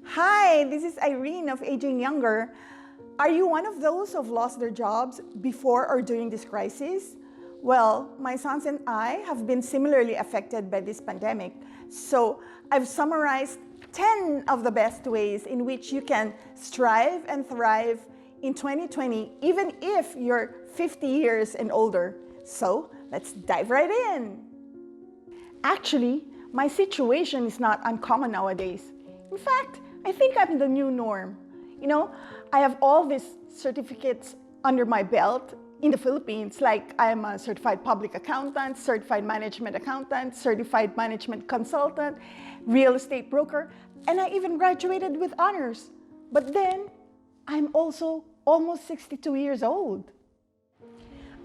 Hi, this is Irene of Aging Younger. Are you one of those who've lost their jobs before or during this crisis? Well, my sons and I have been similarly affected by this pandemic. So I've summarized 10 of the best ways in which you can strive and thrive in 2020, even if you're 50 years and older. So let's dive right in. Actually, my situation is not uncommon nowadays. In fact, I think I'm the new norm. I have all these certificates under my belt in the Philippines, like I'm a certified public accountant, certified management accountant, certified management consultant, real estate broker, and I even graduated with honors. But then, I'm also almost 62 years old.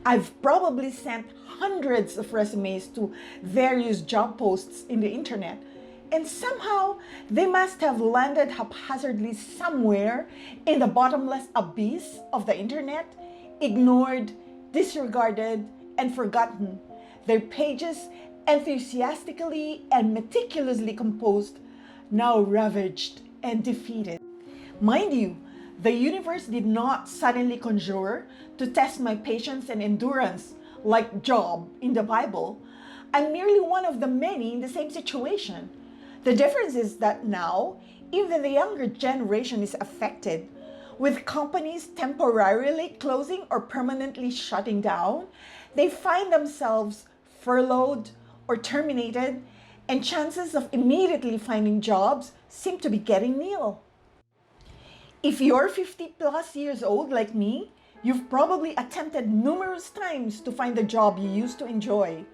I've probably sent hundreds of resumes to various job posts in the internet, and somehow they must have landed haphazardly somewhere in the bottomless abyss of the internet, ignored, disregarded, and forgotten. Their pages, enthusiastically and meticulously composed, now ravaged and defeated. Mind you, the universe did not suddenly conjure to test my patience and endurance like Job in the Bible. I'm merely one of the many in the same situation. The difference is that now, even the younger generation is affected, with companies temporarily closing or permanently shutting down. They find themselves furloughed or terminated, and chances of immediately finding jobs seem to be getting nil. If you're 50 plus years old like me, you've probably attempted numerous times to find the job you used to enjoy.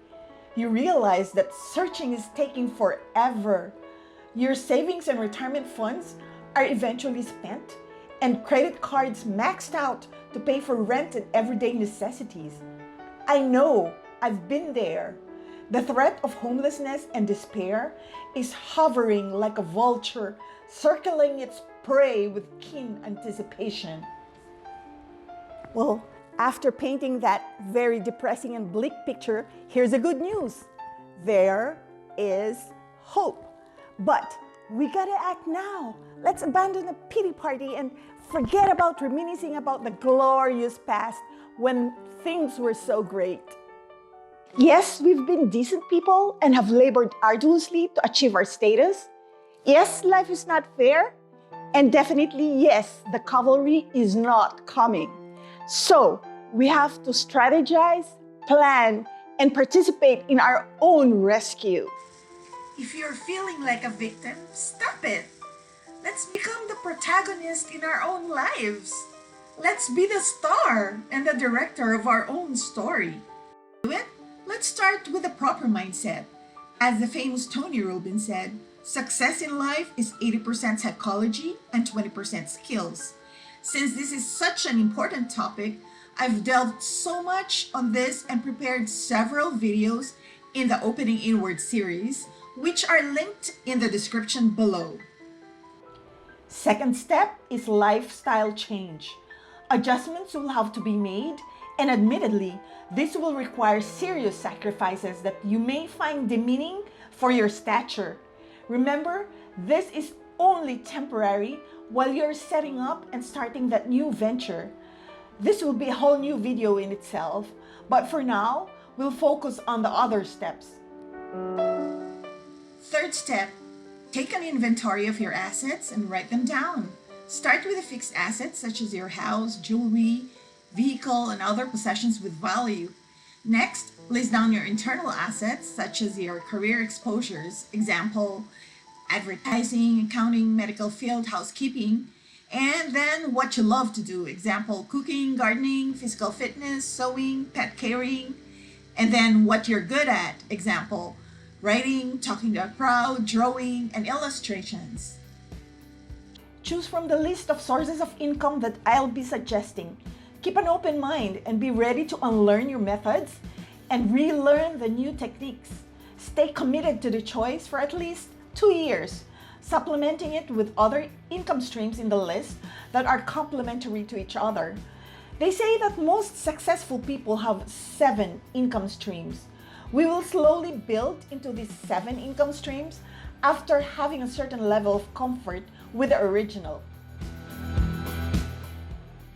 You realize that searching is taking forever. Your savings and retirement funds are eventually spent, and credit cards maxed out to pay for rent and everyday necessities. I know, I've been there. The threat of homelessness and despair is hovering like a vulture, circling its prey with keen anticipation. Well, after painting that very depressing and bleak picture, here's the good news. There is hope. But we gotta act now. Let's abandon the pity party and forget about reminiscing about the glorious past when things were so great. Yes, we've been decent people and have labored arduously to achieve our status. Yes, life is not fair. And definitely, yes, the cavalry is not coming. So we have to strategize, plan, and participate in our own rescue. If you're feeling like a victim, stop it. Let's become the protagonist in our own lives. Let's be the star and the director of our own story. Do it? Let's start with the proper mindset. As the famous Tony Robbins said, success in life is 80% psychology and 20% skills. Since this is such an important topic, I've delved so much on this and prepared several videos in the Opening Inward series, which are linked in the description below. Second step is lifestyle change. Adjustments will have to be made, and admittedly, this will require serious sacrifices that you may find demeaning for your stature. Remember, this is only temporary while you're setting up and starting that new venture. This will be a whole new video in itself, but for now, we'll focus on the other steps. Third step, take an inventory of your assets and write them down. Start with the fixed assets such as your house, jewelry, vehicle, and other possessions with value. Next, list down your internal assets such as your career exposures, example, advertising, accounting, medical field, housekeeping, and then what you love to do, example, cooking, gardening, physical fitness, sewing, pet caring, and then what you're good at, example, writing, talking to a crowd, drawing, and illustrations. Choose from the list of sources of income that I'll be suggesting. Keep an open mind and be ready to unlearn your methods and relearn the new techniques. Stay committed to the choice for at least 2 years, supplementing it with other income streams in the list that are complementary to each other. They say that most successful people have 7 income streams, We will slowly build into these 7 income streams after having a certain level of comfort with the original.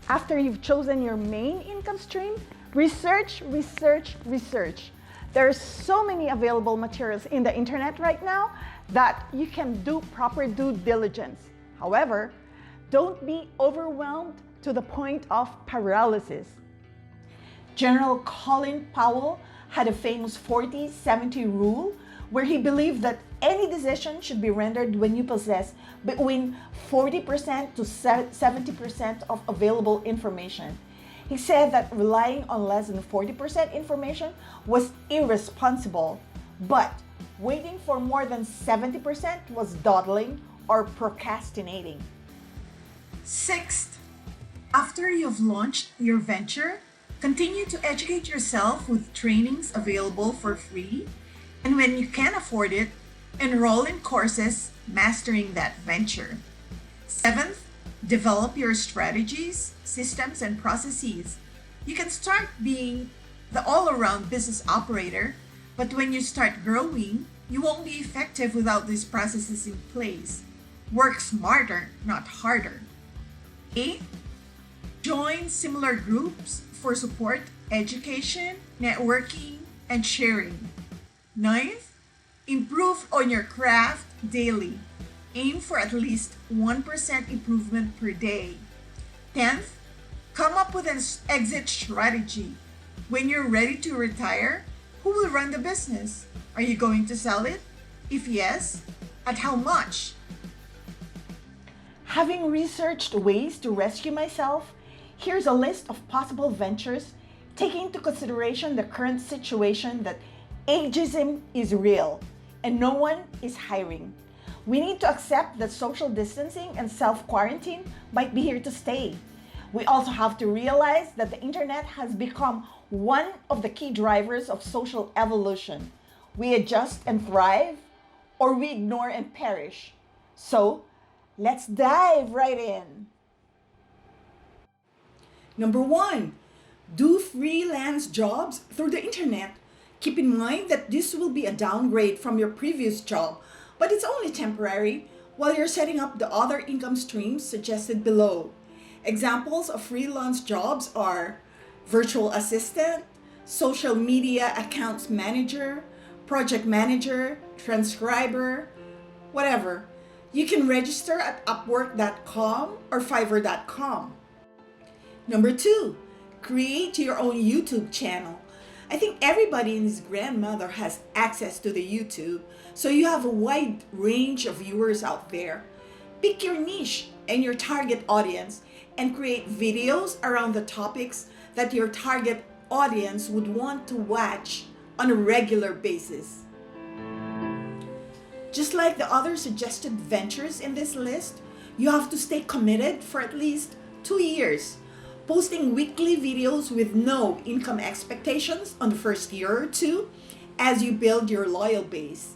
After you've chosen your main income stream, research, research, research. There are so many available materials in the internet right now that you can do proper due diligence. However, don't be overwhelmed to the point of paralysis. General Colin Powell had a famous 40-70 rule where he believed that any decision should be rendered when you possess between 40% to 70% of available information. He said that relying on less than 40% information was irresponsible, but waiting for more than 70% was dawdling or procrastinating. Sixth, after you've launched your venture, continue to educate yourself with trainings available for free, and when you can afford it, enroll in courses mastering that venture. Seventh, develop your strategies, systems, and processes. You can start being the all-around business operator, but when you start growing, you won't be effective without these processes in place. Work smarter, not harder. Eighth, join similar groups for support, education, networking, and sharing. Ninth, improve on your craft daily. Aim for at least 1% improvement per day. 10th, come up with an exit strategy. When you're ready to retire, who will run the business? Are you going to sell it? If yes, at how much? Having researched ways to rescue myself, here's a list of possible ventures, taking into consideration the current situation that ageism is real and no one is hiring. We need to accept that social distancing and self-quarantine might be here to stay. We also have to realize that the internet has become one of the key drivers of social evolution. We adjust and thrive, or we ignore and perish. So, let's dive right in. Number 1, do freelance jobs through the internet. Keep in mind that this will be a downgrade from your previous job, but it's only temporary while you're setting up the other income streams suggested below. Examples of freelance jobs are virtual assistant, social media accounts manager, project manager, transcriber, whatever. You can register at upwork.com or fiverr.com. Number 2, create your own YouTube channel. I think everybody and his grandmother has access to the YouTube, so you have a wide range of viewers out there. Pick your niche and your target audience and create videos around the topics that your target audience would want to watch on a regular basis. Just like the other suggested ventures in this list, you have to stay committed for at least 2 years, posting weekly videos with no income expectations on the first year or 2 as you build your loyal base.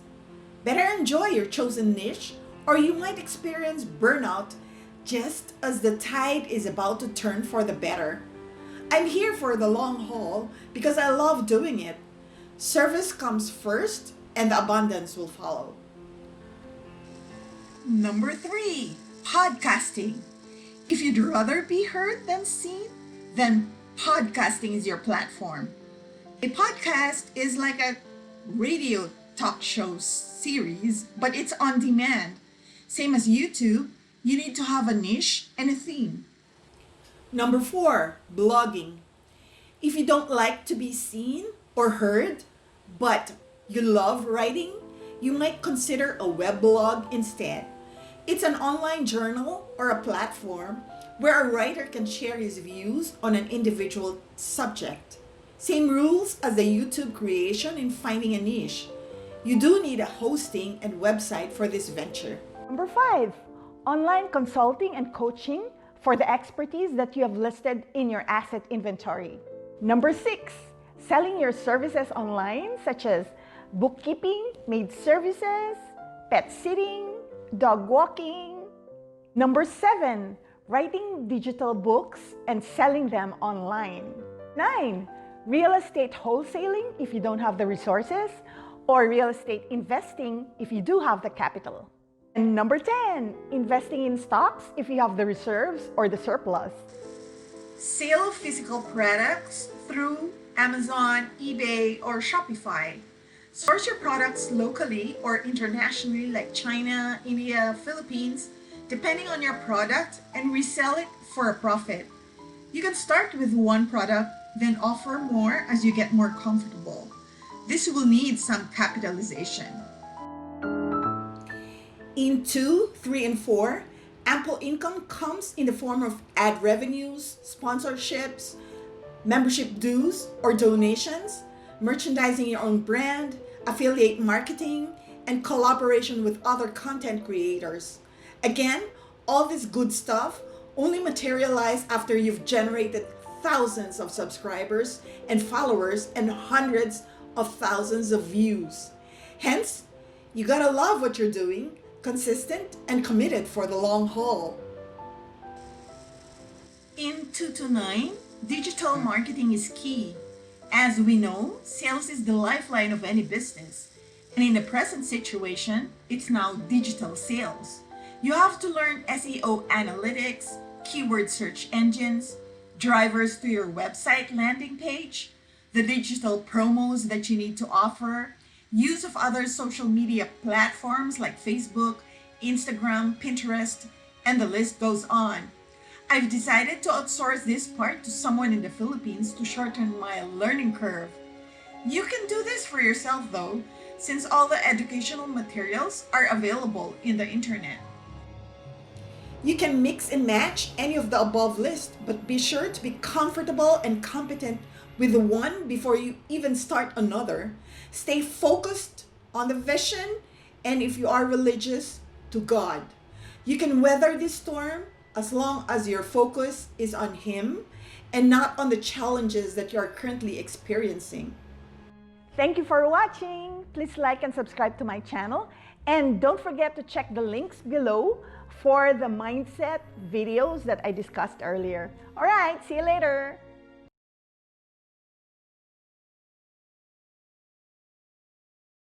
Better enjoy your chosen niche, or you might experience burnout just as the tide is about to turn for the better. I'm here for the long haul because I love doing it. Service comes first and the abundance will follow. Number 3, podcasting. If you'd rather be heard than seen, then podcasting is your platform. A podcast is like a radio talk show series, but it's on demand. Same as YouTube, you need to have a niche and a theme. Number 4, blogging. If you don't like to be seen or heard, but you love writing, you might consider a weblog instead. It's an online journal or a platform where a writer can share his views on an individual subject. Same rules as the YouTube creation in finding a niche. You do need a hosting and website for this venture. Number 5, online consulting and coaching for the expertise that you have listed in your asset inventory. Number 6, selling your services online such as bookkeeping, maid services, pet sitting, dog walking. Number 7, writing digital books and selling them online. 9, real estate wholesaling if you don't have the resources, or real estate investing if you do have the capital. And number 10, investing in stocks if you have the reserves or the surplus. Sale of physical products through Amazon, eBay, or Shopify. Source your products locally or internationally like China, India, Philippines, depending on your product, and resell it for a profit. You can start with one product, then offer more as you get more comfortable. This will need some capitalization. In 2, 3, and 4, ample income comes in the form of ad revenues, sponsorships, membership dues or donations, merchandising your own brand, affiliate marketing, and collaboration with other content creators. Again, all this good stuff only materialize after you've generated thousands of subscribers and followers and hundreds of thousands of views. Hence, you gotta love what you're doing, consistent and committed for the long haul. In 2 to 9, digital marketing is key. As we know, sales is the lifeline of any business. And in the present situation, it's now digital sales. You have to learn SEO analytics, keyword search engines, drivers to your website landing page, the digital promos that you need to offer, use of other social media platforms like Facebook, Instagram, Pinterest, and the list goes on. I've decided to outsource this part to someone in the Philippines to shorten my learning curve. You can do this for yourself though, since all the educational materials are available in the internet. You can mix and match any of the above list, but be sure to be comfortable and competent with the one before you even start another. Stay focused on the vision, and if you are religious, to God. You can weather this storm as long as your focus is on Him and not on the challenges that you are currently experiencing. Thank you for watching. Please like and subscribe to my channel. And don't forget to check the links below for the mindset videos that I discussed earlier. All right, see you later.